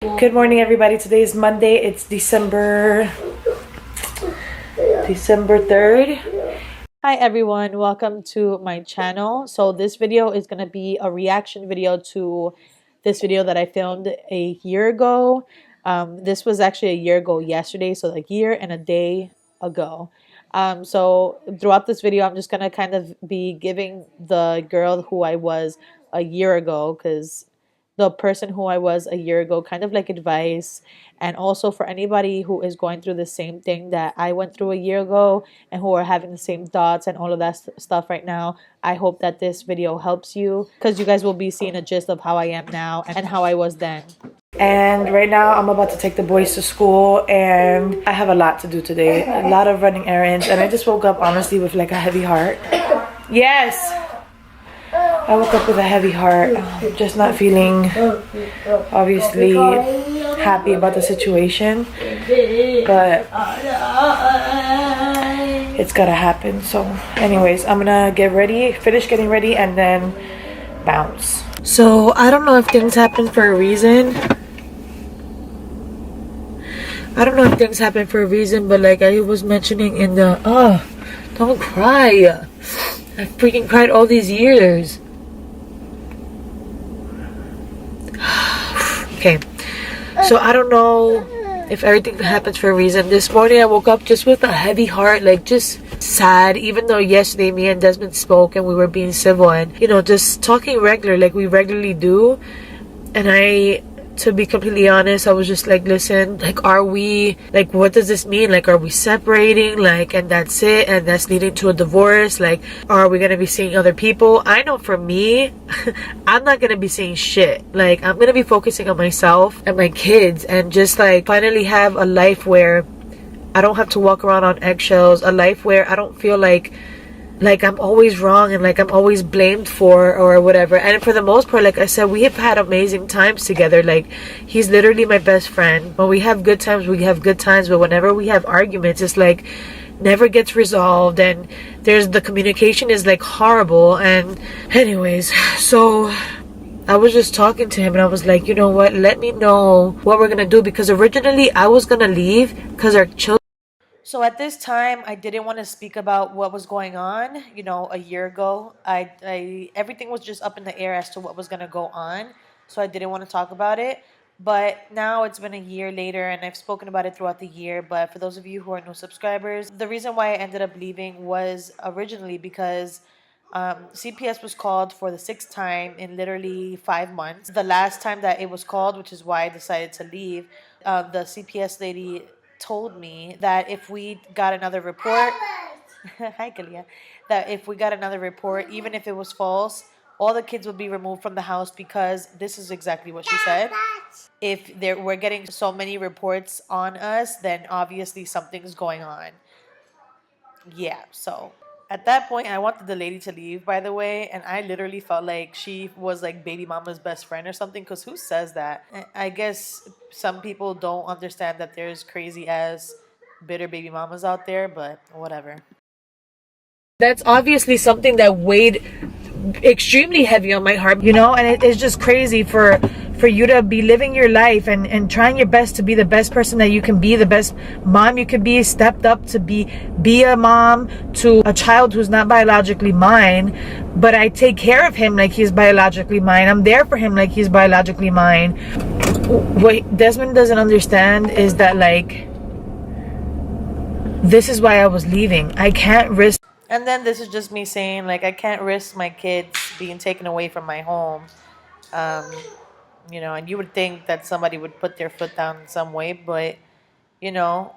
Good morning, everybody. Today is Monday. It's December 3rd. Hi everyone, welcome to my channel. So this video is going to be a reaction video to this video that I filmed a year ago. This was actually a year ago yesterday, so a year and a day ago. So throughout this video, I'm just going to kind of be giving the girl who I was a year ago, because the person who I was a year ago, kind of like advice, and also for anybody who is going through the same thing that I went through a year ago and who are having the same thoughts and all of that stuff right now. I hope that this video helps you, because you guys will be seeing a gist of how I am now and how I was then. And right now I'm about to take the boys to school, and I have a lot to do today. A lot of running errands, and I just woke up honestly with like a heavy heart. Yes! I woke up with a heavy heart, just not feeling obviously happy about the situation, but it's gotta happen. So anyways, I'm gonna get ready, finish getting ready, and then bounce. So I don't know if things happen for a reason. But like I was mentioning in the don't cry. I freaking cried all these years. Okay, so I don't know if everything happens for a reason. This morning I woke up just with a heavy heart, like just sad, even though yesterday me and Desmond spoke and we were being civil and, you know, just talking regular like we regularly do. And to be completely honest, I was just like, listen, like, are we, like, what does this mean? Like, are we separating? Like, and that's it? And that's leading to a divorce? Like, are we gonna be seeing other people? I know for me, I'm not gonna be seeing shit. Like, I'm gonna be focusing on myself and my kids and just, like, finally have a life where I don't have to walk around on eggshells. A life where I don't feel like I'm always wrong and like I'm always blamed for or whatever. And for the most part, like I said, we have had amazing times together. Like, he's literally my best friend. When we have good times, we have good times, but whenever we have arguments, it's like never gets resolved, and the communication is like horrible. And anyways, so I was just talking to him and I was like, you know what, let me know what we're gonna do, because originally I was gonna leave because our children. So at this time, I didn't want to speak about what was going on. You know, a year ago, everything was just up in the air as to what was going to go on. So I didn't want to talk about it. But now it's been a year later, and I've spoken about it throughout the year. But for those of you who are new subscribers, the reason why I ended up leaving was originally because CPS was called for the 6th time in literally 5 months. The last time that it was called, which is why I decided to leave, the CPS lady told me that if we got another report, hi Kalia, that if we got another report, even if it was false, all the kids would be removed from the house, because this is exactly what she said. If we're getting so many reports on us, then obviously something's going on. Yeah, so at that point, I wanted the lady to leave, by the way, and I literally felt like she was like baby mama's best friend or something, because who says that? I guess some people don't understand that there's crazy ass bitter baby mamas out there, but whatever. That's obviously something that weighed extremely heavy on my heart, you know, and it's just crazy for you to be living your life and trying your best to be the best person that you can be, the best mom you can be, stepped up to be a mom to a child who's not biologically mine, but I take care of him like he's biologically mine. I'm there for him like he's biologically mine. What Desmond doesn't understand is that, like, this is why I was leaving. I can't risk. And then this is just me saying, like, I can't risk my kids being taken away from my home. You know, and you would think that somebody would put their foot down in some way, but, you know,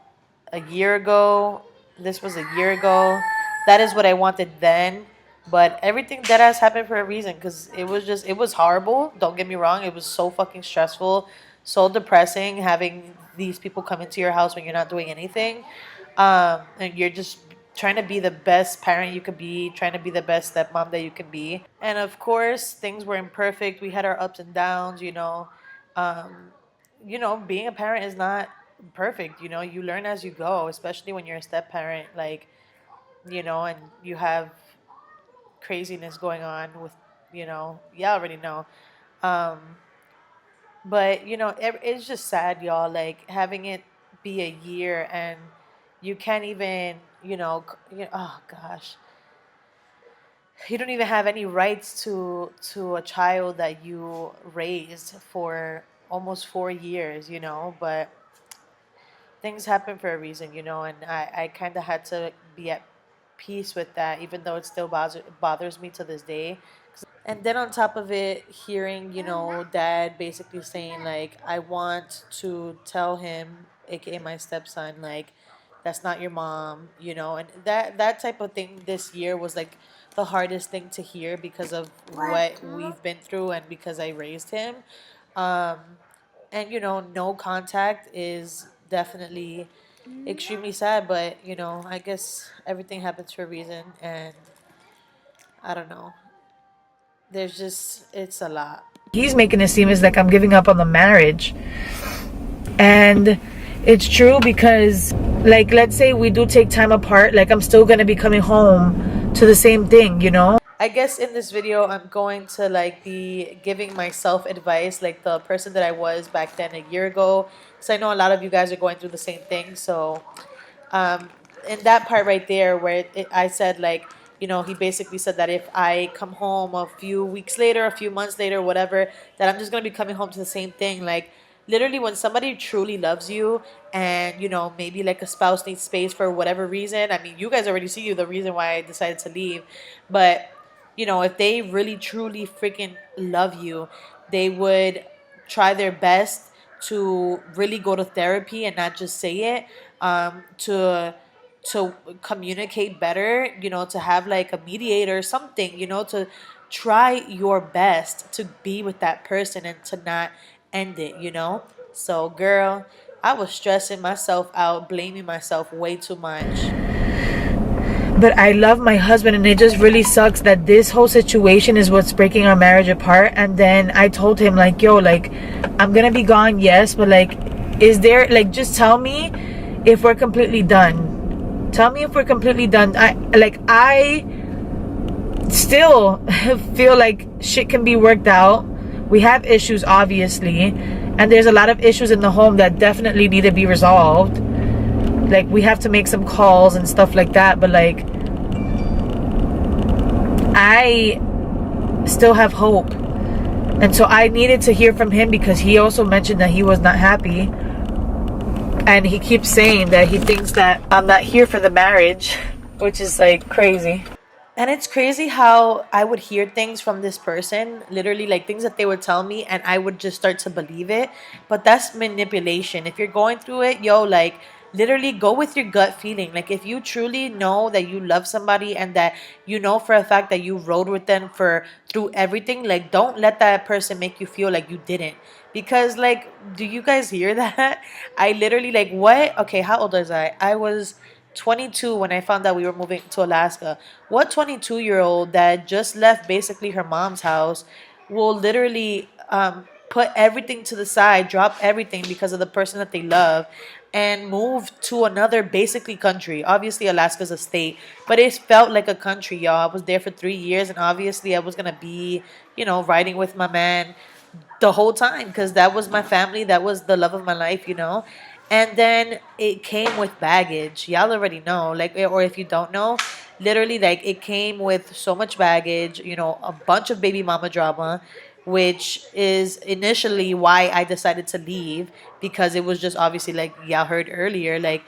a year ago, this was a year ago, that is what I wanted then. But everything that has happened for a reason, because it was horrible. Don't get me wrong. It was so fucking stressful, so depressing having these people come into your house when you're not doing anything. And you're just trying to be the best parent you could be, trying to be the best stepmom that you can be. And of course, things were imperfect. We had our ups and downs, you know. Um, you know, being a parent is not perfect. You know, you learn as you go, especially when you're a step parent, like, you know, and you have craziness going on with, you know, you already know. Um, But it's just sad, y'all. Like having it be a year and you can't even, oh gosh, you don't even have any rights to a child that you raised for almost 4 years. But things happen for a reason, and I kind of had to be at peace with that, even though it still bothers me to this day. And then on top of it, hearing, dad basically saying, like, I want to tell him, aka my stepson, like, that's not your mom, and that type of thing this year was like the hardest thing to hear because of what we've been through and because I raised him. Um, and no contact is definitely extremely sad, but I guess everything happens for a reason, and I don't know. It's a lot. He's making it seem as like I'm giving up on the marriage. And it's true because, like, let's say we do take time apart, like, I'm still gonna be coming home to the same thing. I guess in this video, I'm going to like be giving myself advice, like the person that I was back then a year ago, because I know a lot of you guys are going through the same thing. So um, in that part right there where I said like, he basically said that if I come home a few weeks later, a few months later, whatever, that I'm just gonna be coming home to the same thing. Like literally, when somebody truly loves you, and maybe like a spouse needs space for whatever reason. I mean, you guys already see the reason why I decided to leave, but if they really truly freaking love you, they would try their best to really go to therapy and not just say it, to communicate better, to have like a mediator or something, to try your best to be with that person and to not end it. So girl, I was stressing myself out, blaming myself way too much. But I love my husband, and it just really sucks that this whole situation is what's breaking our marriage apart. And then I told him, like, yo, like, I'm gonna be gone, yes, but like, is there, like, just tell me if we're completely done. Tell me if we're completely done. I still feel like shit can be worked out. We have issues, obviously, and there's a lot of issues in the home that definitely need to be resolved. Like, we have to make some calls and stuff like that, but like, I still have hope. And so I needed to hear from him, because he also mentioned that he was not happy, and he keeps saying that he thinks that I'm not here for the marriage, which is like crazy. And it's crazy how I would hear things from this person, literally like things that they would tell me, and I would just start to believe it. But that's manipulation. If you're going through it, yo, like literally go with your gut feeling. Like if you truly know that you love somebody and that you know for a fact that you rode with them for through everything, like don't let that person make you feel like you didn't. Because like, do you guys hear that? I literally like what? Okay, how old was I? I was 22 when I found out we were moving to Alaska. What 22-year-old that just left basically her mom's house will literally put everything to the side, drop everything because of the person that they love, and move to another basically country? Obviously, Alaska's a state, but it felt like a country, y'all. I was there for 3 years, and obviously, I was gonna be, riding with my man the whole time because that was my family, that was the love of my life. And then it came with baggage. Y'all already know, like, or if you don't know, literally, like, it came with so much baggage, a bunch of baby mama drama, which is initially why I decided to leave, because it was just obviously, like y'all heard earlier, like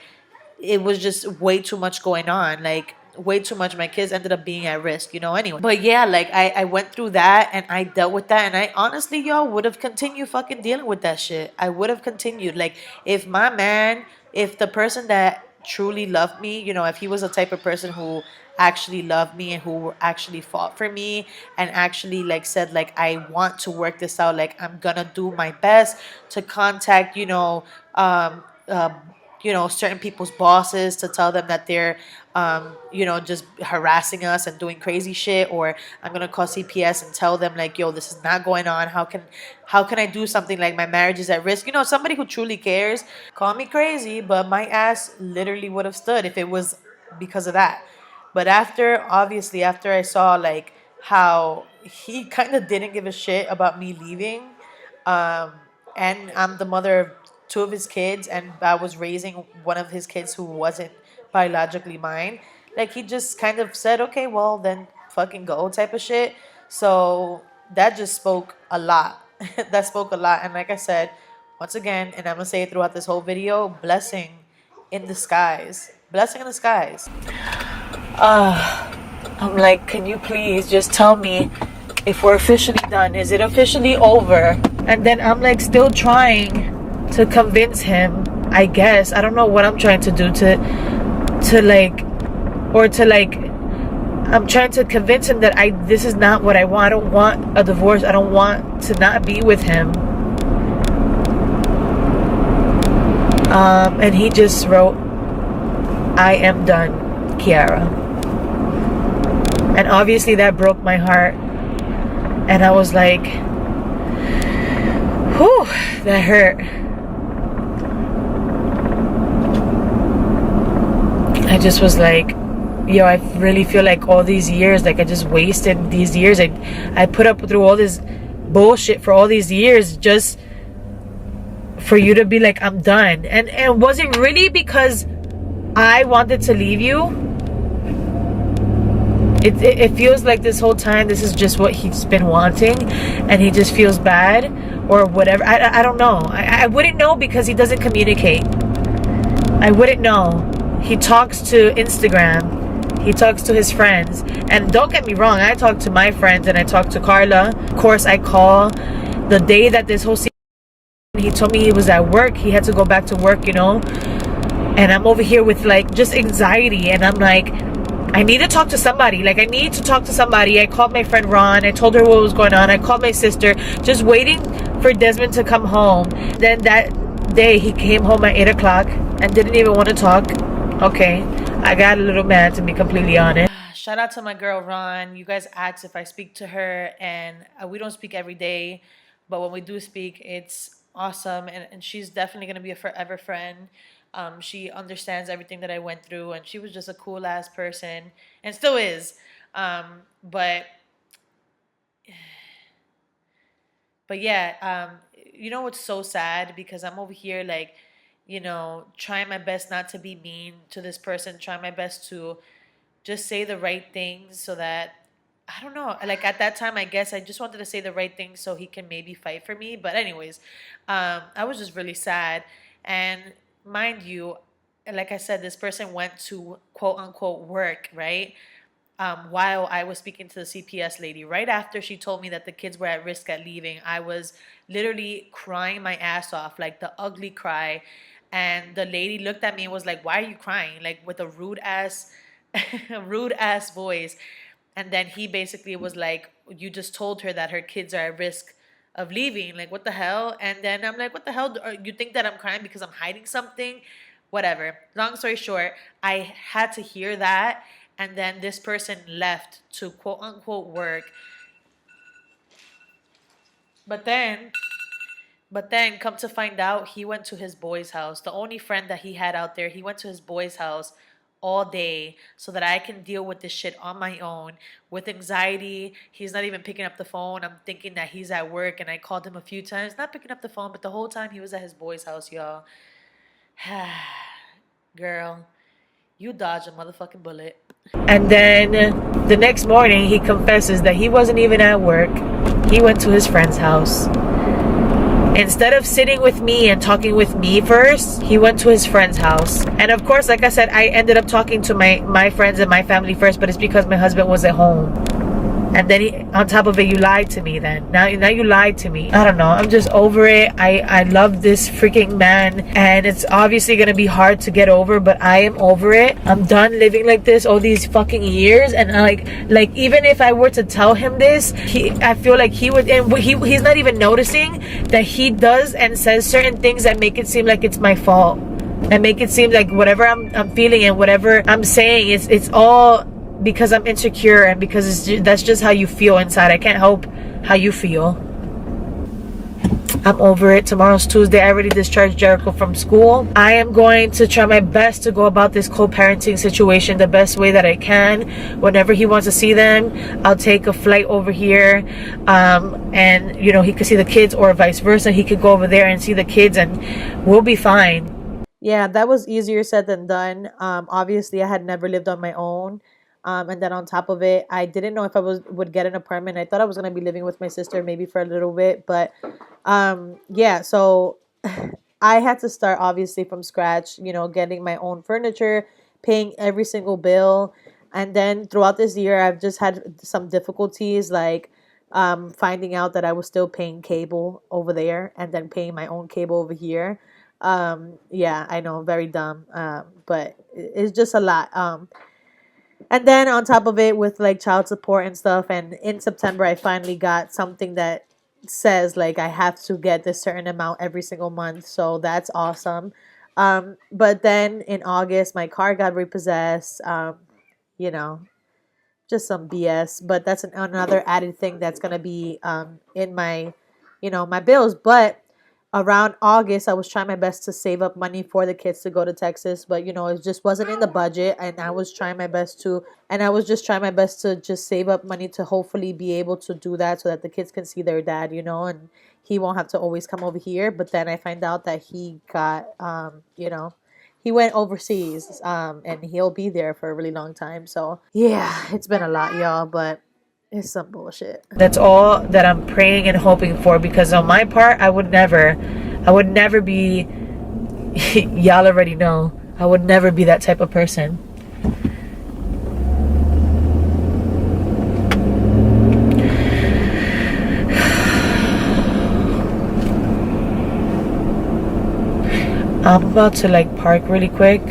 it was just way too much going on, like way too much. My kids ended up being at risk, anyway. But yeah, like I went through that and I dealt with that, and I honestly, y'all, would have continued fucking dealing with that shit. I would have continued. Like if my man, if the person that truly loved me, if he was the type of person who actually loved me and who actually fought for me and actually like said like I want to work this out, like I'm gonna do my best to contact, um uh certain people's bosses to tell them that they're, just harassing us and doing crazy shit, or I'm gonna call CPS and tell them like, yo, this is not going on. How can I do something, like my marriage is at risk? Somebody who truly cares. Call me crazy, but my ass literally would have stood if it was because of that. But obviously, after I saw like how he kind of didn't give a shit about me leaving, um, and I'm the mother of two of his kids, and I was raising one of his kids who wasn't biologically mine. Like, he just kind of said, okay, well, then fucking go type of shit. So that just spoke a lot. That spoke a lot. And like I said, once again, and I'm gonna say it throughout this whole video, blessing in disguise. Blessing in disguise. I'm like, can you please just tell me if we're officially done? Is it officially over? And then I'm like still trying to convince him, I guess. I don't know what I'm trying to do to I'm trying to convince him that this is not what I want. I don't want a divorce. I don't want to not be with him. And he just wrote, I am done, Kiara. And obviously that broke my heart. And I was like, whew, that hurt. I just was like, yo, I really feel like all these years, like I just wasted these years. I put up through all this bullshit for all these years just for you to be like, I'm done. And was it really because I wanted to leave you? It feels like this whole time this is just what he's been wanting, and he just feels bad or whatever. I don't know. I wouldn't know because he doesn't communicate. I wouldn't know. He talks to Instagram. He talks to his friends. And don't get me wrong, I talk to my friends and I talk to Carla. Of course, I call the day that this whole season, he told me he was at work. He had to go back to work, you know. And I'm over here with like just anxiety, and I'm like, I need to talk to somebody. Like, I need to talk to somebody. I called my friend Ron. I told her what was going on. I called my sister, just waiting for Desmond to come home. Then that day, he came home at 8 o'clock and didn't even want to talk. Okay, I got a little mad, to be completely honest. Shout out to my girl Ron. You guys asked if I speak to her, and we don't speak every day, but when we do speak, it's awesome. And she's definitely going to be a forever friend. She understands everything that I went through, and she was just a cool ass person, and still is. But yeah, you know what's so sad? Because I'm over here like, you know, trying my best not to be mean to this person, trying my best to just say the right things so that, I don't know, like at that time, I guess I just wanted to say the right things so he can maybe fight for me. But anyways, I was just really sad. And mind you, like I said, this person went to quote unquote work, right? While I was speaking to the CPS lady, right after she told me that the kids were at risk at leaving, I was literally crying my ass off, like the ugly cry. And the lady looked at me and was like, why are you crying? Like, with a rude ass, rude ass voice. And then he basically was like, you just told her that her kids are at risk of leaving. Like, what the hell? And then I'm like, what the hell? You think that I'm crying because I'm hiding something? Whatever. Long story short, I had to hear that. And then this person left to quote unquote work. But then come to find out, he went to his boy's house. The only friend that he had out there, he went to his boy's house all day so that I can deal with this shit on my own with anxiety. He's not even picking up the phone. I'm thinking that he's at work, and I called him a few times, not picking up the phone, but the whole time he was at his boy's house, y'all. Girl, you dodged a motherfucking bullet. And then the next morning, he confesses that he wasn't even at work. He went to his friend's house. Instead of sitting with me and talking with me first, he went to his friend's house. And of course, like I said, I ended up talking to my friends and my family first, but it's because my husband was at home. And then on top of it, you lied to me then. Now you lied to me. I don't know. I'm just over it. I love this freaking man. And it's obviously going to be hard to get over, but I am over it. I'm done living like this all these fucking years. And like even if I were to tell him this, I feel like he would, and he's not even noticing that he does and says certain things that make it seem like it's my fault. And make it seem like whatever I'm feeling and whatever I'm saying, it's all because I'm insecure, and because that's just how you feel inside. I can't help how you feel. I'm over it. Tomorrow's Tuesday. I already discharged Jericho from school. I am going to try my best to go about this co-parenting situation the best way that I can. Whenever he wants to see them, I'll take a flight over here, and you know, he could see the kids, or vice versa. He could go over there and see the kids, and we'll be fine. Yeah, that was easier said than done. Obviously, I had never lived on my own. And then on top of it, I didn't know if would get an apartment. I thought I was gonna be living with my sister maybe for a little bit, but yeah. So I had to start obviously from scratch. You know, getting my own furniture, paying every single bill, and then throughout this year, I've just had some difficulties like finding out that I was still paying cable over there and then paying my own cable over here. Yeah, I know, very dumb, but it's just a lot. And then on top of it, with like child support and stuff, and in September I finally got something that says like I have to get this certain amount every single month, so that's awesome. But then in August my car got repossessed. You know, just some BS. But that's another added thing that's gonna be in my, you know, my bills. But around August, I was trying my best to save up money for the kids to go to Texas, but you know, it just wasn't in the budget, and I was trying my best to, and I was just trying my best to just save up money to hopefully be able to do that so that the kids can see their dad, you know, and he won't have to always come over here. But then I find out that he got, you know, he went overseas, and he'll be there for a really long time. So yeah, it's been a lot, y'all, but it's some bullshit. That's all that I'm praying and hoping for, because on my part, I would never be, y'all already know, I would never be that type of person. I'm about to like park really quick.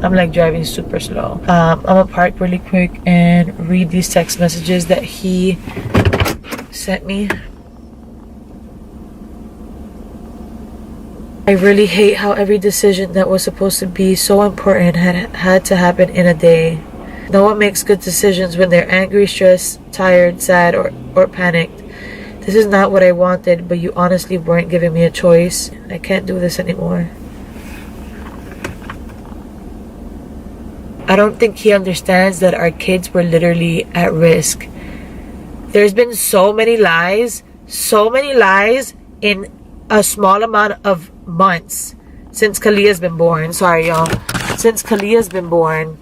I'm like driving super slow. I'm gonna park really quick and read these text messages that he sent me. I really hate how every decision that was supposed to be so important had to happen in a day. No one makes good decisions when they're angry, stressed, tired, sad, or panicked. This is not what I wanted, but you honestly weren't giving me a choice. I can't do this anymore. I don't think he understands that our kids were literally at risk. There's been so many lies in a small amount of months since Kalia's been born. Sorry, y'all. Since Kalia's been born.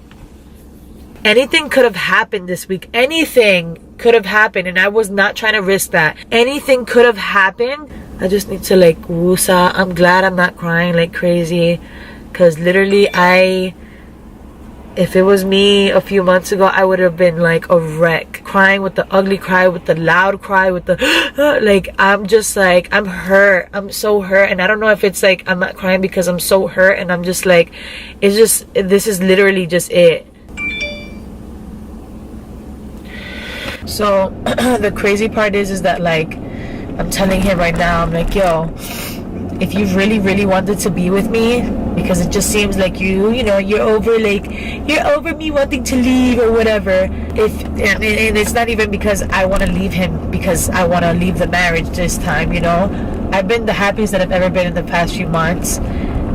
Anything could have happened this week. Anything could have happened, and I was not trying to risk that. Anything could have happened. I just need to like woosah. I'm glad I'm not crying like crazy, because literally if it was me a few months ago, I would have been like a wreck. Crying with the ugly cry, with the loud cry, with the like, I'm just like, I'm hurt. I'm so hurt. And I don't know if it's like I'm not crying because I'm so hurt, and I'm just like, it's just, this is literally just it. So the crazy part is that like, I'm telling him right now, I'm like, yo, if you really wanted to be with me, because it just seems like you know, you're over me wanting to leave or whatever. And it's not even because I want to leave him, because I want to leave the marriage this time, you know. I've been the happiest that I've ever been in the past few months.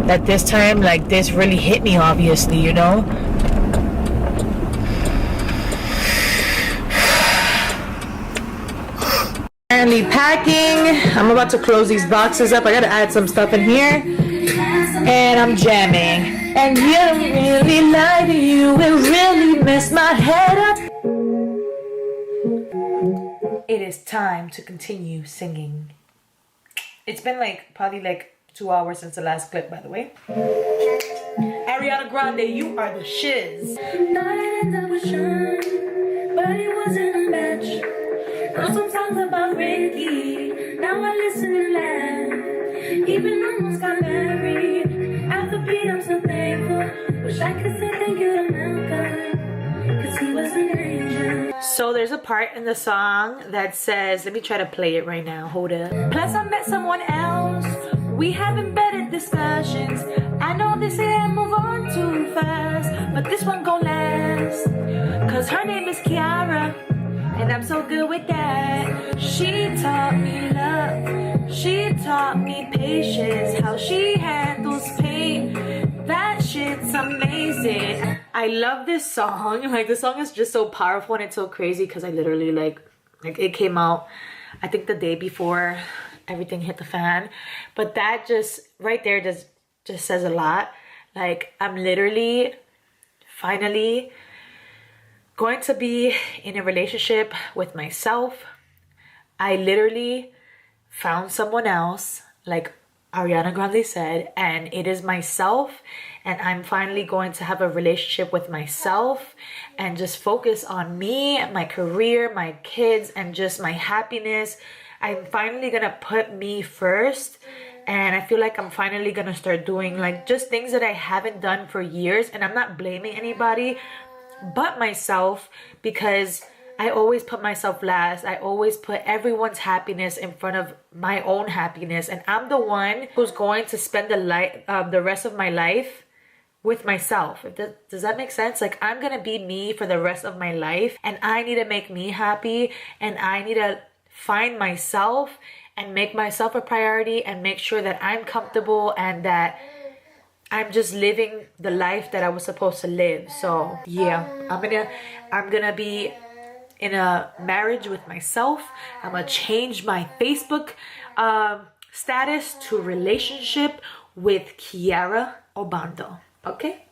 That this time, like, this really hit me, obviously, you know. Currently packing. I'm about to close these boxes up. I gotta add some stuff in here. And I'm jamming. And you don't really lie to you. It really messed my head up. It is time to continue singing. It's been like probably like 2 hours since the last clip, by the way. Ariana Grande, you are the shiz. That was shine, but it wasn't a match. Wrote some songs about Ricky. Now I listen and laugh. Even almost got married. After Pete, I'm so thankful. Wish I could say thank you to Malcolm, 'cause he was an angel. So there's a part in the song that says, let me try to play it right now. Hold up. Plus I met someone else. We have embedded discussions. I know they say I move on too fast, but this one gon' last. 'Cause her name is Kiara, and I'm so good with that. She taught me love. She taught me patience, how she handles pain. That shit's amazing. I love this song. Like, the song is just so powerful and it's so crazy because I literally like it came out, I think, the day before everything hit the fan. But that just right there just says a lot. Like, I'm literally finally going to be in a relationship with myself. I literally found someone else, like Ariana Grande said, and it is myself. And I'm finally going to have a relationship with myself and just focus on me, my career, my kids, and just my happiness. I'm finally gonna put me first. And I feel like I'm finally gonna start doing like just things that I haven't done for years. And I'm not blaming anybody but myself, because I always put myself last. I always put everyone's happiness in front of my own happiness. And I'm the one who's going to spend the rest of my life with myself. Does that make sense? Like, I'm gonna be me for the rest of my life, and I need to make me happy, and I need to find myself and make myself a priority and make sure that I'm comfortable and that I'm just living the life that I was supposed to live. So yeah, I'm gonna be in a marriage with myself. I'm gonna change my Facebook status to relationship with Kiara Obando. Okay?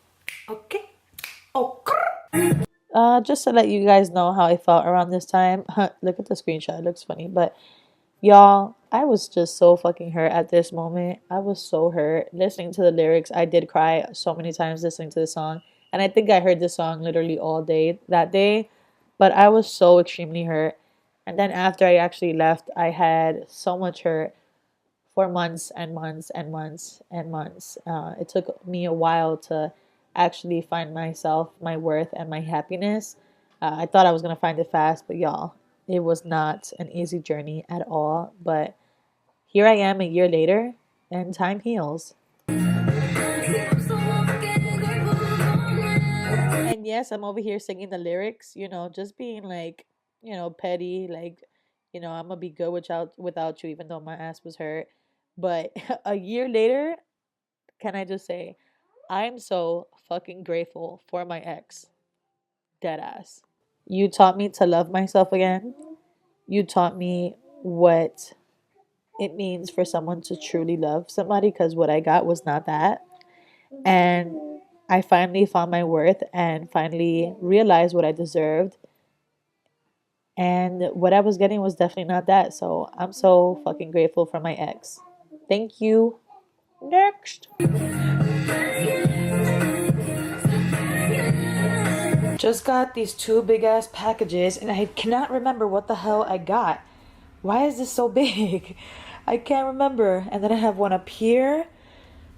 Okay? Okay. Just to let you guys know how I felt around this time. Look at the screenshot. It looks funny. But y'all, I was just so fucking hurt at this moment. I was so hurt listening to the lyrics. I did cry so many times listening to the song. And I think I heard this song literally all day that day. But I was so extremely hurt. And then after I actually left, I had so much hurt for months and months and months and months. It took me a while to actually find myself, my worth, and my happiness. I thought I was going to find it fast, but y'all, it was not an easy journey at all. But here I am a year later, and time heals. And yes, I'm over here singing the lyrics, just being like, petty, like, I'm gonna be good without you, even though my ass was hurt. But a year later, can I just say, I'm so fucking grateful for my ex. Dead ass. You taught me to love myself again. You taught me what it means for someone to truly love somebody, because what I got was not that. And I finally found my worth and finally realized what I deserved. And what I was getting was definitely not that. So I'm so fucking grateful for my ex. Thank you. Next. Just got these two big ass packages and I cannot remember what the hell I got. Why is this so big? I can't remember. And then I have one up here.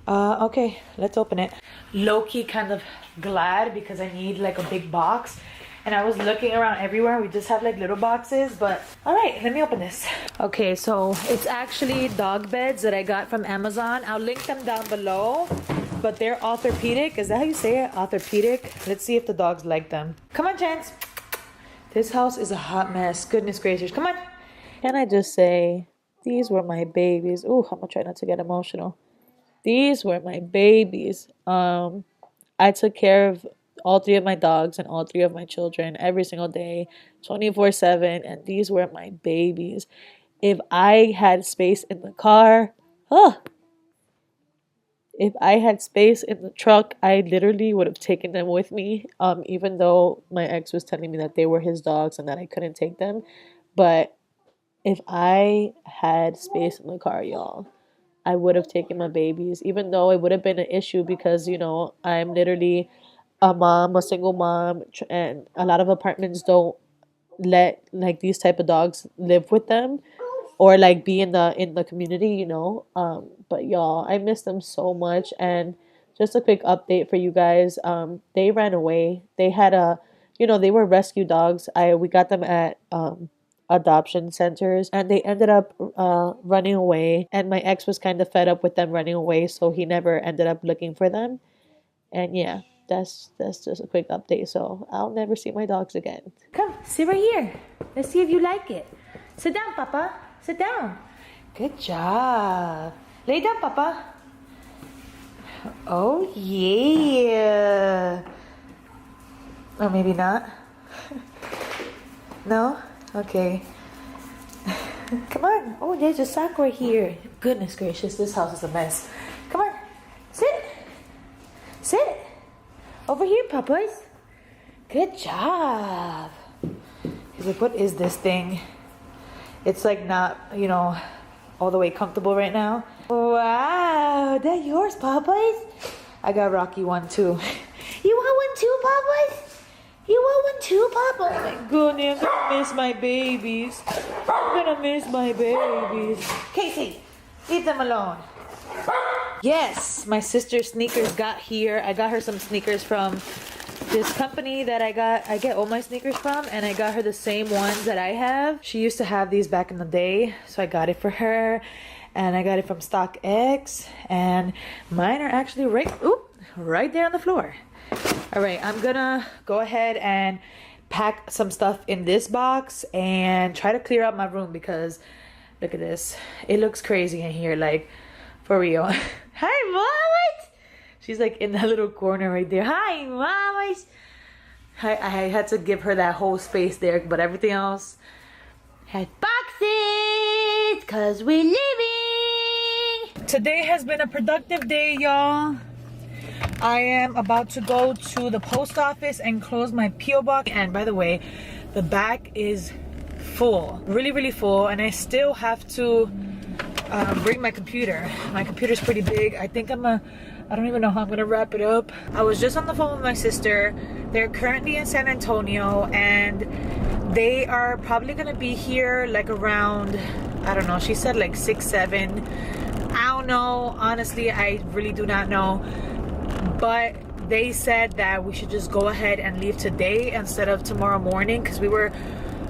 Okay, let's open it. Low-key kind of glad because I need like a big box. And I was looking around everywhere. We just have like little boxes, but all right, let me open this. Okay, so it's actually dog beds that I got from Amazon. I'll link them down below, but they're orthopedic. Is that how you say it? Orthopedic. Let's see if the dogs like them. Come on, Chance. This house is a hot mess. Goodness gracious. Come on. Can I just say, these were my babies. Ooh, I'm gonna try not to get emotional. These were my babies. I took care of all three of my dogs and all three of my children every single day, 24/7, and these were my babies. If I had space in the car, if I had space in the truck, I literally would have taken them with me, even though my ex was telling me that they were his dogs and that I couldn't take them. But if I had space in the car, y'all, I would have taken my babies, even though it would have been an issue because, I'm literally a mom, a single mom, and a lot of apartments don't let like these type of dogs live with them or like be in the community. But y'all, I miss them so much. And just a quick update for you guys. They ran away. They had they were rescue dogs. We got them at adoption centers, and they ended up running away, and my ex was kind of fed up with them running away, so he never ended up looking for them. And yeah, that's just a quick update. So I'll never see my dogs again. Come sit right here. Let's see if you like it. Sit down, Papa. Sit down. Good job. Lay down, Papa. Oh, yeah. Or maybe not. No? Okay. Come on. Oh, there's a sock right here. Goodness gracious, this house is a mess. Come on. Sit. Sit. Over here, Papas. Good job. He's like, what is this thing? It's like not, you know, all the way comfortable right now. Wow, that yours, Papas? I got Rocky one too. You want one too, Papas? You want one too, Papa? Oh my goodness, I'm gonna miss my babies. I'm gonna miss my babies. Casey, leave them alone. Yes, my sister's sneakers got here. I got her some sneakers from this company that I get all my sneakers from, and I got her the same ones that I have. She used to have these back in the day, so I got it for her. And I got it from StockX, and mine are actually right there on the floor. All right, I'm gonna go ahead and pack some stuff in this box and try to clear out my room because look at this. It looks crazy in here, like for real. Hi, Mamas! She's like in that little corner right there. Hi, Mamas! I had to give her that whole space there, but everything else had boxes because we're living. Today has been a productive day, y'all. I am about to go to the post office and close my P.O. box. And by the way, the back is full, really full, and I still have to bring my computer. My computer's pretty big. I think I don't even know how I'm gonna wrap it up. I was just on the phone with my sister. They're currently in San Antonio, and they are probably gonna be here like around, I don't know, she said like 6, 7. I don't know, honestly, I really do not know. But they said that we should just go ahead and leave today instead of tomorrow morning, because we were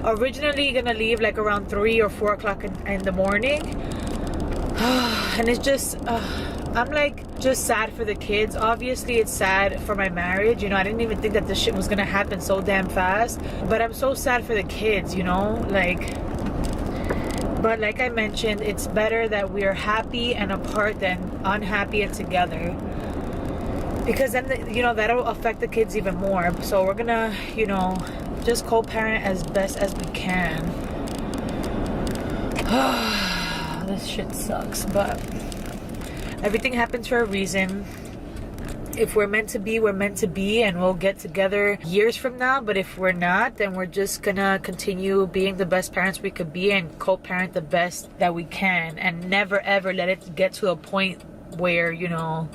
originally gonna leave like around 3 or 4 o'clock in the morning. And it's just I'm like just sad for the kids. Obviously it's sad for my marriage, you know. I didn't even think that this shit was gonna happen so damn fast, but I'm so sad for the kids, you know, like. But like I mentioned, it's better that we are happy and apart than unhappy and together, because then, you know, that'll affect the kids even more. So we're gonna, you know, just co-parent as best as we can. This shit sucks, but everything happens for a reason. If we're meant to be, we're meant to be, and we'll get together years from now. But if we're not, then we're just gonna continue being the best parents we could be and co-parent the best that we can, and never ever let it get to a point where, you know,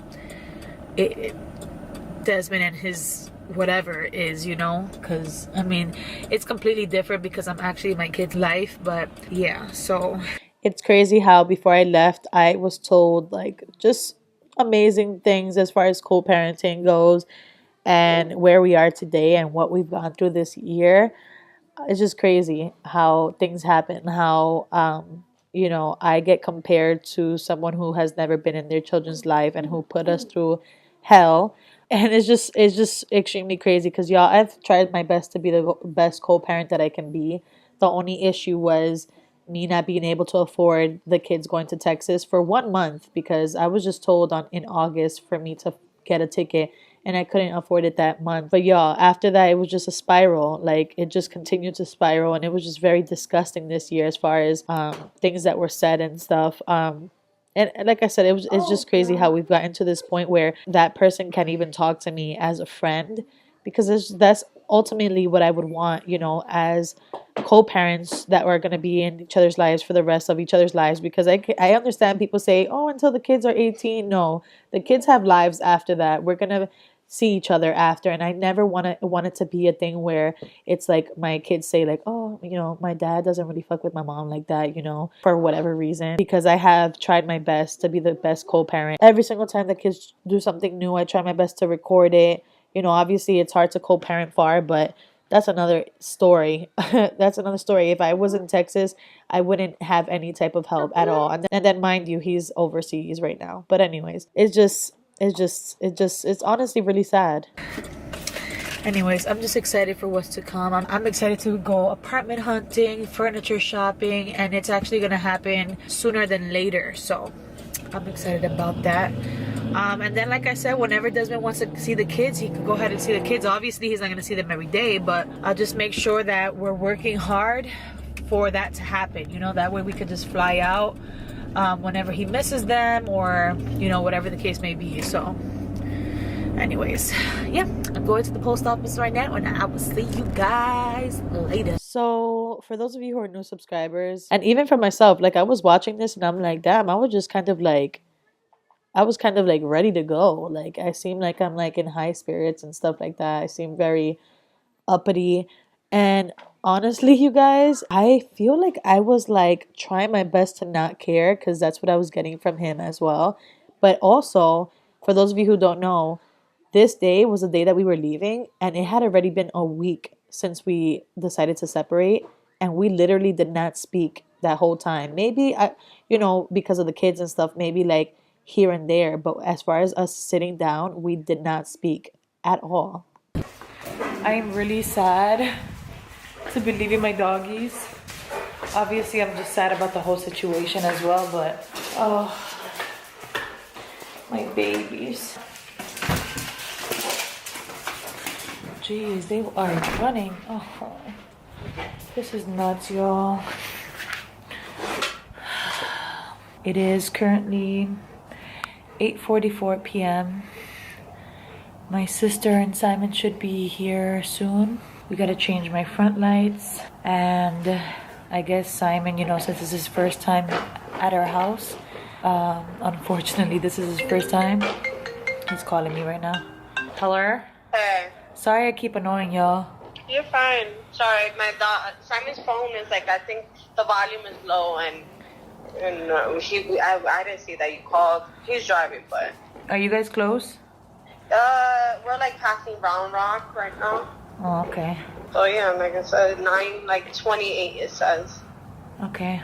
Desmond and his whatever is, you know, because I mean, it's completely different because I'm actually in my kid's life. But yeah, so it's crazy how before I left I was told like just amazing things as far as co-parenting goes and where we are today and what we've gone through this year. It's just crazy how things happen, how you know, I get compared to someone who has never been in their children's life and who put us through hell. And it's just extremely crazy because, y'all, I've tried my best to be the best co-parent that I can be. The only issue was me not being able to afford the kids going to Texas for 1 month, because I was just told in August for me to get a ticket and I couldn't afford it that month. But y'all, after that, it was just a spiral. Like, it just continued to spiral, and it was just very disgusting this year as far as things that were said and stuff. And like I said, it's just crazy how we've gotten to this point where that person can't even talk to me as a friend, because that's ultimately what I would want, you know, as co-parents that are going to be in each other's lives for the rest of each other's lives. Because I understand people say, oh, until the kids are 18. No, the kids have lives after that. We're going to see each other after, and I never want it to be a thing where it's like my kids say like, oh, you know, my dad doesn't really fuck with my mom like that, you know, for whatever reason. Because I have tried my best to be the best co-parent. Every single time the kids do something new, I try my best to record it. You know, obviously it's hard to co-parent far, but that's another story. That's another story. If I was in Texas, I wouldn't have any type of help at all. And then mind you, he's overseas right now. But anyways, it's honestly really sad. Anyways, I'm just excited for what's to come. I'm excited to go apartment hunting, furniture shopping, and it's actually gonna happen sooner than later. So I'm excited about that. And then, like I said, whenever Desmond wants to see the kids, he can go ahead and see the kids. Obviously, he's not gonna see them every day, but I'll just make sure that we're working hard for that to happen. You know, that way we could just fly out whenever he misses them, or you know, whatever the case may be. So anyways, yeah, I'm going to the post office right now, and I will see you guys later. So for those of you who are new subscribers, and even for myself, like I was watching this and I'm like, damn, I was kind of like ready to go. Like I seem like I'm like in high spirits and stuff like that. I seem very uppity. And honestly, you guys, I feel like I was like trying my best to not care, because that's what I was getting from him as well. But also, for those of you who don't know, this day was the day that we were leaving, and it had already been a week since we decided to separate, and we literally did not speak that whole time. Maybe because of the kids and stuff, maybe like here and there, but as far as us sitting down, we did not speak at all. I'm really sad to be leaving my doggies. Obviously, I'm just sad about the whole situation as well, but oh, my babies. Jeez, they are running. Oh, this is nuts, y'all. It is currently 8:44 p.m. My sister and Simon should be here soon. We gotta change my front lights, and I guess Simon, since it's his first time at our house, unfortunately this is his first time. He's calling me right now. Hello? Hey. Sorry I keep annoying y'all. You're fine. Sorry, my dog Simon's phone is like, I think the volume is low, and I didn't see that you called. He's driving, but Are you guys close? we're like passing Round Rock right now. Oh, okay. So yeah, like I said, 9:28 it says. Okay.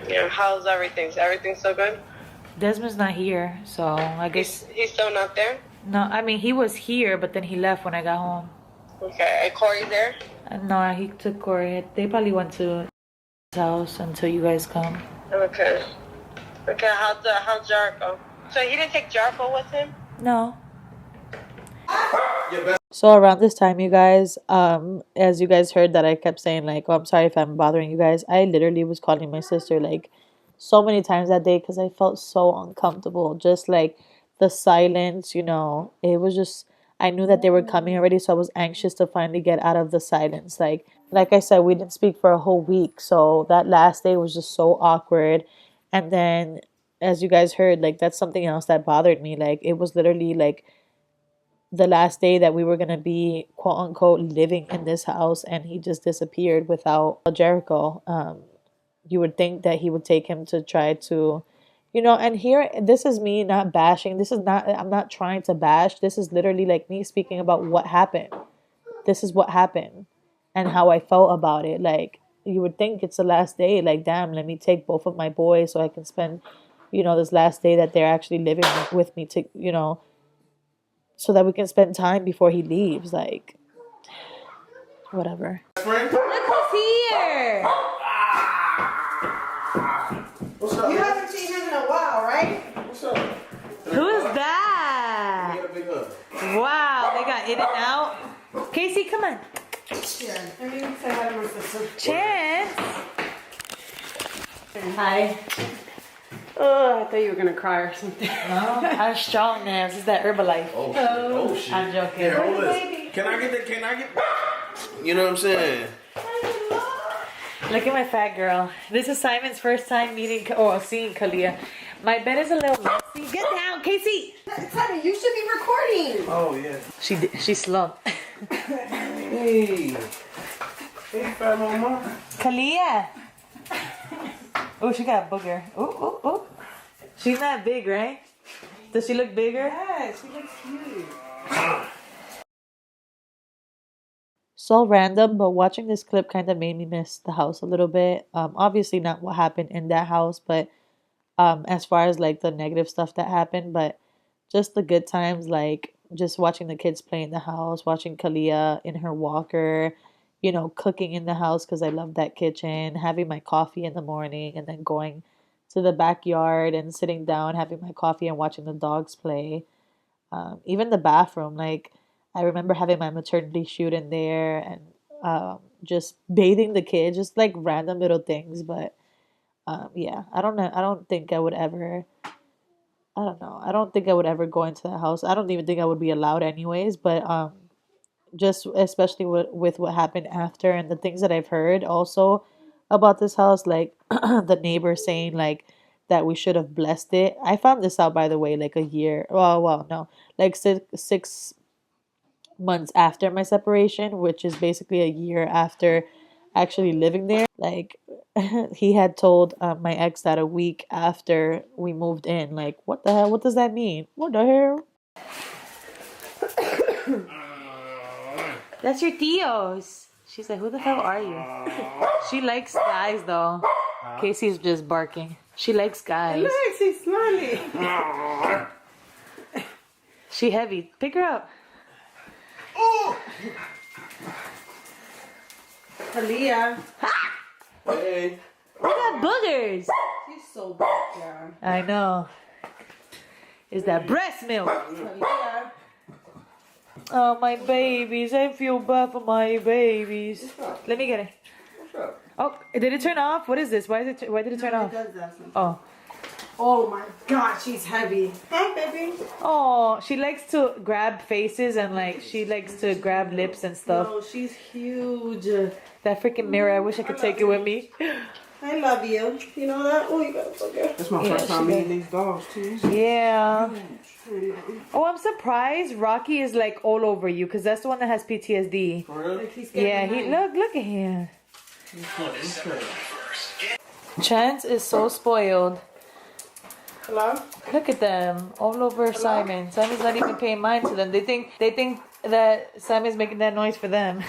Yeah, how's everything? Is everything still good? Desmond's not here, so I guess... He's still not there? No, I mean, he was here, but then he left when I got home. Okay, and Corey's there? No, he took Corey. They probably went to his house until you guys come. Okay. Okay, how's Jericho? So he didn't take Jericho with him? No. So around this time, you guys, as you guys heard that I kept saying like, oh, I'm sorry if I'm bothering you guys. I literally was calling my sister like so many times that day because I felt so uncomfortable. Just like the silence, it was just, I knew that they were coming already, so I was anxious to finally get out of the silence. Like I said, we didn't speak for a whole week, so that last day was just so awkward. And then, as you guys heard, like that's something else that bothered me. Like it was literally like the last day that we were gonna be quote unquote living in this house, and he just disappeared without Jericho. You would think that he would take him to try to, and here, this is me not bashing. I'm not trying to bash. This is literally like me speaking about what happened. This is what happened and how I felt about it. Like, you would think it's the last day. Like, damn, let me take both of my boys so I can spend, this last day that they're actually living with me to, so that we can spend time before he leaves. Like, whatever. Look who's here! What's up? You haven't seen him in a while, right? What's up? Who is that? Get a big hug. Wow, they got in and out. Casey, come on. Yeah. Let me say hi to my sister. Chance. Hi. Oh, I thought you were gonna cry or something. No, I'm strong now. This is that Herbalife. Oh shit. I'm joking. Here, hold this. Can I get? You know what I'm saying? Look at my fat girl. This is Simon's first time seeing Kalia. My bed is a little messy. Get down, Casey. Simon, you should be recording. Oh yeah. She slumped. Hey. Hey, fat mama. Kalia. Oh, she got a booger. Oh. She's not big, right? Does she look bigger? Yeah, she looks cute. So random, but watching this clip kind of made me miss the house a little bit. Obviously not what happened in that house, but as far as like the negative stuff that happened, but just the good times, like just watching the kids play in the house, watching Kalia in her walker, you know, cooking in the house because I love that kitchen, having my coffee in the morning, and then going to the backyard and sitting down, having my coffee and watching the dogs play. Even the bathroom, like I remember having my maternity shoot in there and just bathing the kids, just like random little things. But yeah, I don't know. I don't think I would ever. I don't know. I don't think I would ever go into that house. I don't even think I would be allowed anyways. But just especially with what happened after and the things that I've heard also about this house, like the neighbor saying like that we should have blessed it. I found this out by the way, like a year. Well, no, like 6 months after my separation, which is basically a year after actually living there. Like he had told my ex that a week after we moved in. Like, what the hell? What does that mean? What the hell? That's your tios. She's like, who the hell are you? She likes guys though. Casey's just barking. She likes guys. Look, she's smiling. She heavy. Pick her up. Kalia. Hey. We got boogers. She's so bad, Kiara. I know. Is that breast milk? Kalia. Oh, my babies. I feel bad for my babies. Let me get it. Oh, did it turn off? What is this? Why did it turn off? Oh. Oh my God, she's heavy. Hi, baby. Oh, she likes to grab faces and like she likes to grab lips and stuff. Oh, she's huge. That freaking mirror, I wish I could take it with me. I love you. You know that? Oh, you gotta fuck her. That's my first time meeting these dogs too. Yeah. Oh, I'm surprised Rocky is like all over you because that's the one that has PTSD. For real? Like he's Yeah, look at him. Chance is so spoiled. Hello? Look at them all over Simon. Simon's not even paying mind to them. They think that Simon's making that noise for them.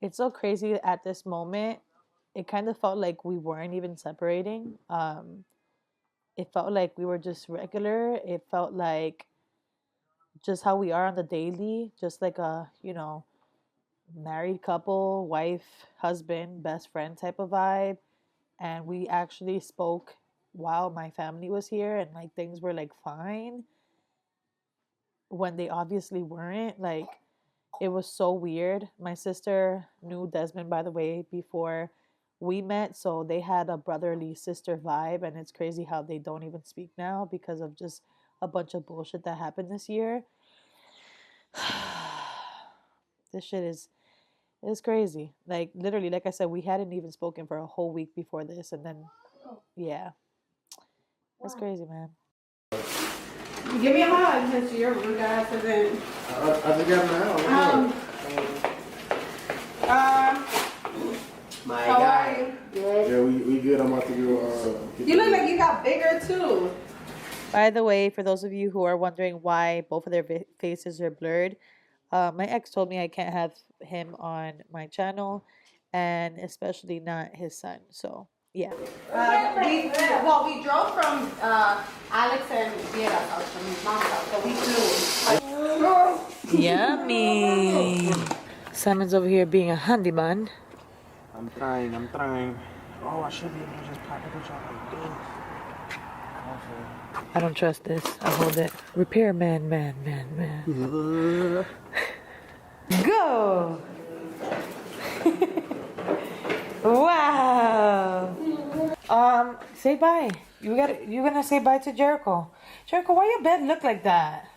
It's so crazy at this moment. It kind of felt like we weren't even separating. It felt like we were just regular. It felt like just how we are on the daily, just like a, you know, married couple, wife, husband, best friend type of vibe. And we actually spoke while my family was here and like things were like fine when they obviously weren't. Like it was so weird. My sister knew Desmond, by the way, before we met, so they had a brotherly sister vibe, and it's crazy how they don't even speak now because of just a bunch of bullshit that happened this year. This shit is it's crazy. Like literally, like I said, we hadn't even spoken for a whole week before this, and then yeah, it's crazy, man. Give me a hug since you're rude ass and then. I just got My guy. Good. Yeah, we good. I'm about to go. You look like you got bigger too. By the way, for those of you who are wondering why both of their faces are blurred, my ex told me I can't have him on my channel, and especially not his son. So yeah. We drove from Alex and Kiara's house, from his mom's house, so we flew. Yummy. Simon's over here being a handyman. I'm trying. Oh, I should be able to just pop it like this. I don't trust this. I'll hold it. Repairman, man. Go! Wow! Say bye. You're gonna say bye to Jericho. Jericho, why your bed look like that?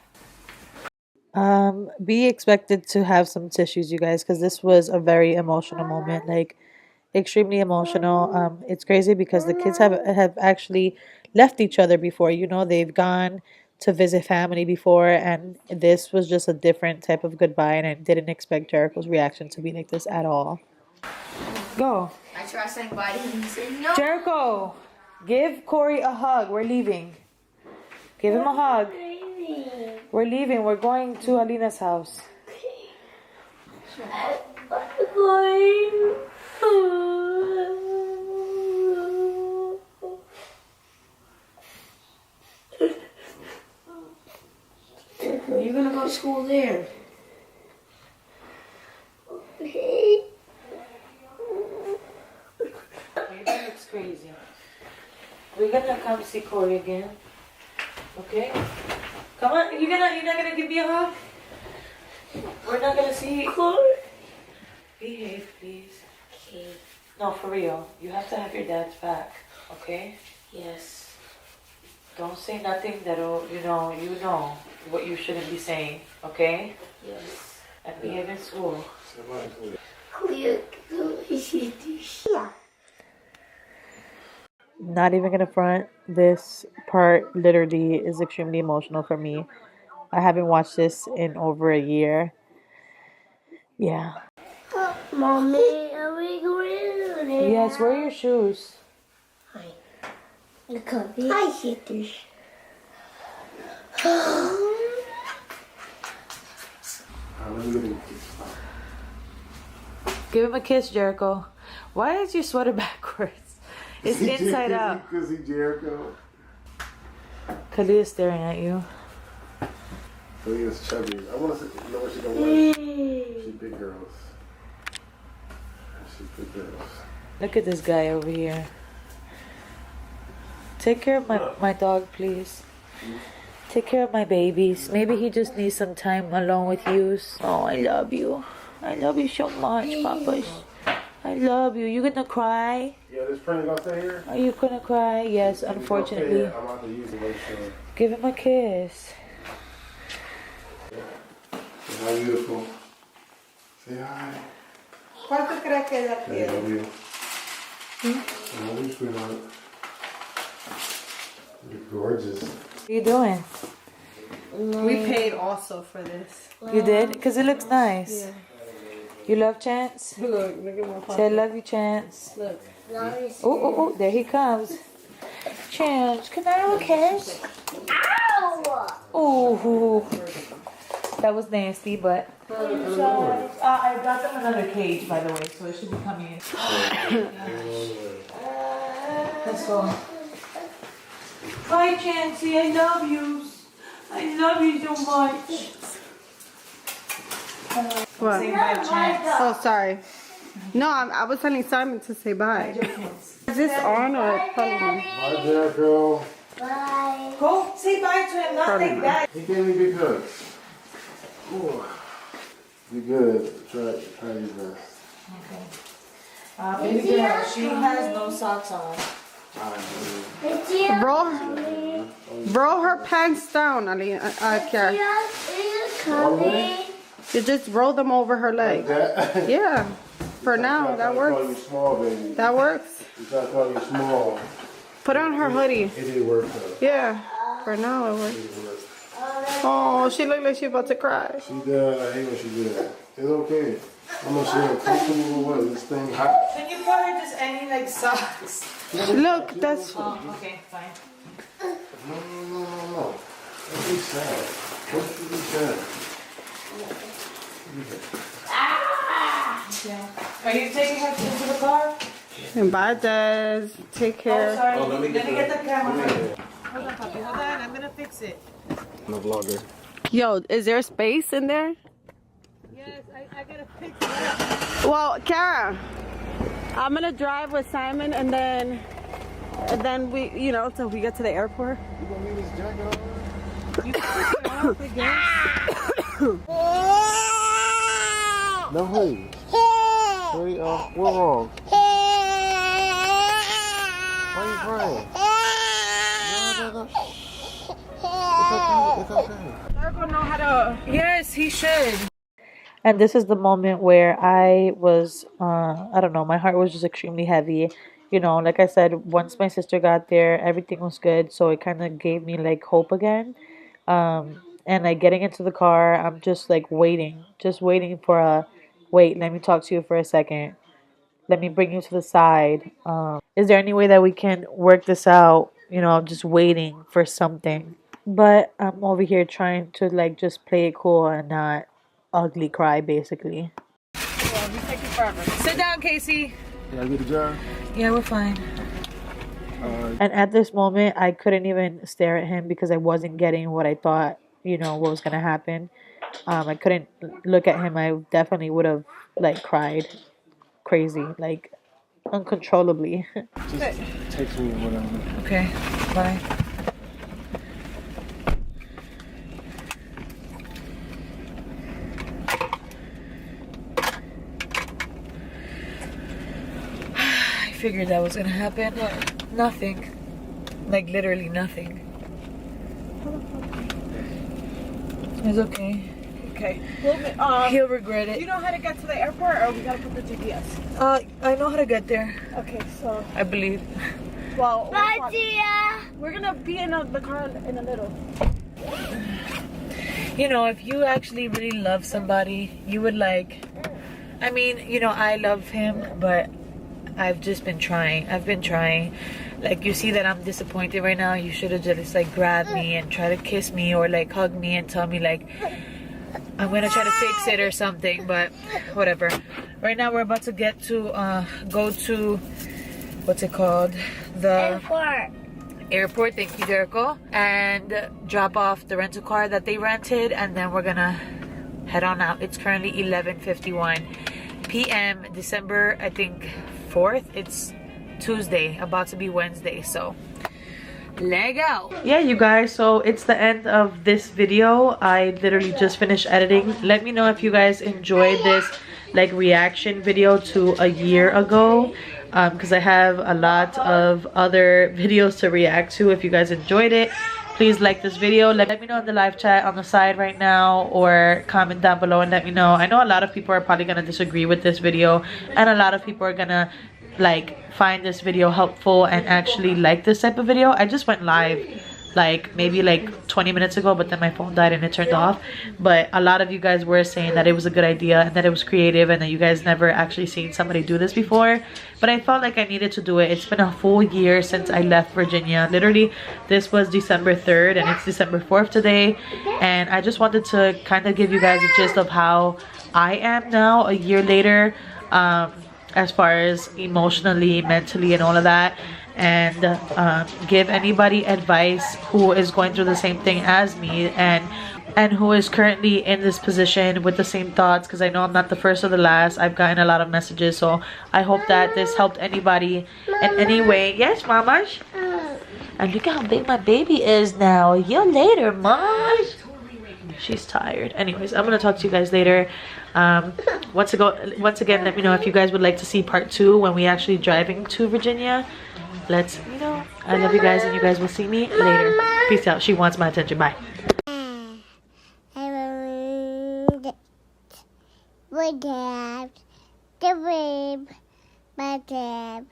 Be expected to have some tissues, you guys, because this was a very emotional moment. Like, extremely emotional. It's crazy because the kids have actually left each other before. You know, they've gone to visit family before, and this was just a different type of goodbye, and I didn't expect Jericho's reaction to be like this at all. Go. I tried saying bye to him and he said no. Jericho, give Corey a hug. We're leaving. Give him a hug. We're leaving. We're going to Alina's house. You're gonna go to school there. That looks crazy. We're gonna come see Corey again. Okay? Come on, you're not gonna give me a hug? We're not gonna see Corey. Behave, please. Okay. No, for real. You have to have your dad's back. Okay? Yes. Don't say nothing that'll, you know what you shouldn't be saying. Okay? Yes. And behave in school. Not even gonna front, this part literally is extremely emotional for me. I haven't watched this in over a year. Yeah. Mommy, are we going there? Yes, where are your shoes? Hi. Hi, sisters. Give him a kiss, Jericho. Why is your sweater backwards? It's inside out. Because he Jericho. Khalid is staring at you. So he is chubby. I want to know what she gonna wear. She big girls. She big girls. Look at this guy over here. Take care of my dog, please. Take care of my babies. Maybe he just needs some time alone with you. Oh, I love you. I love you so much, Papa's. I love you. You gonna cry? Yeah, this friend gonna stay here? Are you gonna cry? Yes, unfortunately. I'm about to use it later. Give him a kiss. How beautiful. Say hi. ¿Cuánto crees que ella I quiere? love you. I love you, sweetheart. You're gorgeous. What are you doing? We paid also for this. You did? Because it looks nice. Yeah. You love Chance? Look at my Say I love you, Chance. Look. Oh, there he comes. Chance, can I have a kiss? Oh, that was nasty, but I got them another cage, by the way, so it should be coming in. Let's go. Hi, Chancey, I love you. I love you so much. What? Say bye, Chance. Oh, sorry. No, I was telling Simon to say bye. Is this on or probably not? Bye, Jericho. Bye. Go say bye to him, not like that. He gave me big hugs. Ooh. You good. Try your best. Okay. Baby girl, she has no socks on. It's you. Roll her pants down, Ali. Kiara. Coming. You just roll them over her leg. That? Yeah. For now, that Call you works. small, baby. That works. You try to call you small. Put on her hoodie. It did work though. Yeah. For now, it works. It did work. Oh, she looked like she about to cry. She does. I hate when she do that. It's okay. I'm not sure uncomfortable with this thing hot. Can you buy her just any like socks? Look, that's. Oh, okay, fine. No. Don't be sad. Don't be sad. Are you taking her into the car? And bye, Des. Take Oh, care. sorry. Oh, let me get the camera. Hold on, puppy. Hold on. I'm gonna fix it. I'm a vlogger. Yo, is there space in there? Yes, I gotta fix it. Well, Kiara, I'm gonna drive with Simon and then we, till we get to the airport. You gonna leave this jacket on? No, hey. Hey, what's wrong? Why are you crying? No. It's okay. Virgo know how to. Yes, he should. And this is the moment where I was, I don't know, my heart was just extremely heavy. You know, like I said, once my sister got there, everything was good. So it kind of gave me like hope again. And like getting into the car, I'm just like waiting for a, wait, let me talk to you for a second. Let me bring you to the side. Is there any way that we can work this out? You know, I'm just waiting for something. But I'm over here trying to like just play it cool and not ugly cry, basically. Sit down, Casey. Can I get the jar? Yeah, we're fine. And at this moment, I couldn't even stare at him because I wasn't getting what I thought you know, what was gonna happen. I couldn't look at him. I definitely would have like cried crazy, like uncontrollably. Just text me or whatever. Okay, bye. I figured that was gonna happen. Nothing. Like literally nothing. It's okay. Okay. He'll regret Do you it. know how to get to the airport, or we gotta put the GPS? I know how to get there. Okay, so I believe. well, Bye, Tia. we're gonna be in the car in a little. You know, if you actually really love somebody, you would like. I mean, you know, I love him, but I've just been trying. I've been trying. Like, you see that I'm disappointed right now. You should have just like grabbed me and try to kiss me or like hug me and tell me like I'm gonna try to fix it or something. But whatever. Right now we're about to get to go to, what's it called, the airport. Thank you, Jericho. And drop off the rental car that they rented, and then we're gonna head on out. It's currently 11:51 p.m. December, I think 4th. It's Tuesday, about to be Wednesday, so Lego. Yeah, you guys, so it's the end of this video. I literally just finished editing. Let me know if you guys enjoyed this like reaction video to a year ago, because I have a lot of other videos to react to. If you guys enjoyed it, please like this video. Let me know in the live chat on the side right now, or comment down below and let me know. I know a lot of people are probably gonna disagree with this video, and a lot of people are gonna like find this video helpful and actually like this type of video. I just went live like maybe like 20 minutes ago, but then my phone died and it turned off. But a lot of you guys were saying that it was a good idea and that it was creative and that you guys never actually seen somebody do this before. But I felt like I needed to do it. It's been a full year since I left Virginia. Literally, this was December 3rd and it's December 4th today, and I just wanted to kind of give you guys a gist of how I am now a year later, as far as emotionally, mentally, and all of that, and give anybody advice who is going through the same thing as me and who is currently in this position with the same thoughts, because I know I'm not the first or the last. I've gotten a lot of messages, so I hope that this helped anybody in any way. Yes, Mamash? And look at how big my baby is now. A year later, Mamash. She's tired. Anyways, I'm gonna talk to you guys later. Once again, let me know if you guys would like to see part 2 when we actually driving to Virginia. Let's, you know, I love you guys, and you guys will see me later. Peace out. She wants my attention. Bye. My dad, the babe, my dad.